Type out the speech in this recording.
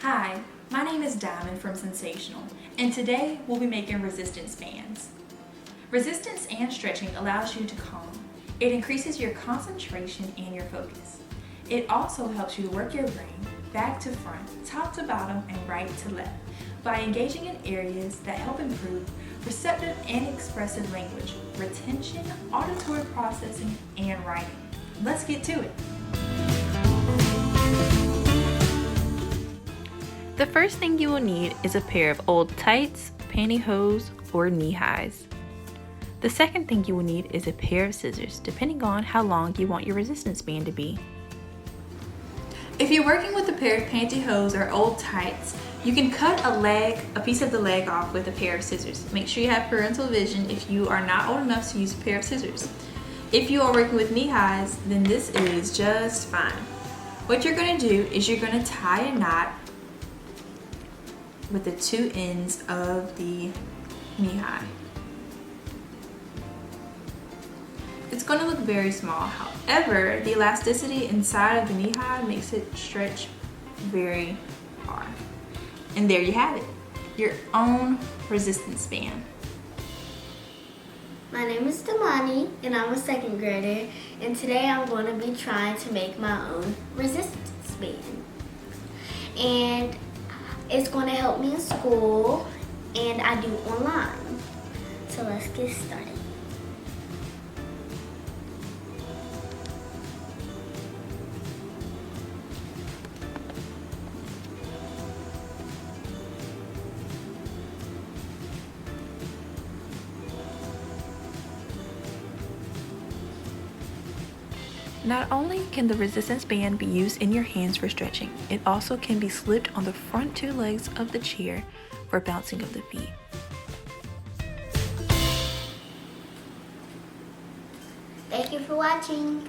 Hi, my name is Diamond from SENSE-ATIONAL, and today we'll be making resistance bands. Resistance and stretching allows you to calm. It increases your concentration and your focus. It also helps you to work your brain back to front, top to bottom, and right to left by engaging in areas that help improve receptive and expressive language, retention, auditory processing, and writing. Let's get to it. The first thing you will need is a pair of old tights, pantyhose, or knee highs. The second thing you will need is a pair of scissors, depending on how long you want your resistance band to be. If you're working with a pair of pantyhose or old tights, you can cut a piece of the leg off with a pair of scissors. Make sure you have parental vision if you are not old enough to use a pair of scissors. If you are working with knee highs, then this is just fine. What you're going to do is you're going to tie a knot with the two ends of the knee high. It's going to look very small. However, the elasticity inside of the knee high makes it stretch very far. And there you have it, your own resistance band. My name is Damani and I'm a second grader, and today I'm going to be trying to make my own resistance band. And it's going to help me in school and I do online. So let's get started. Not only can the resistance band be used in your hands for stretching, it also can be slipped on the front two legs of the chair for bouncing of the feet. Thank you for watching.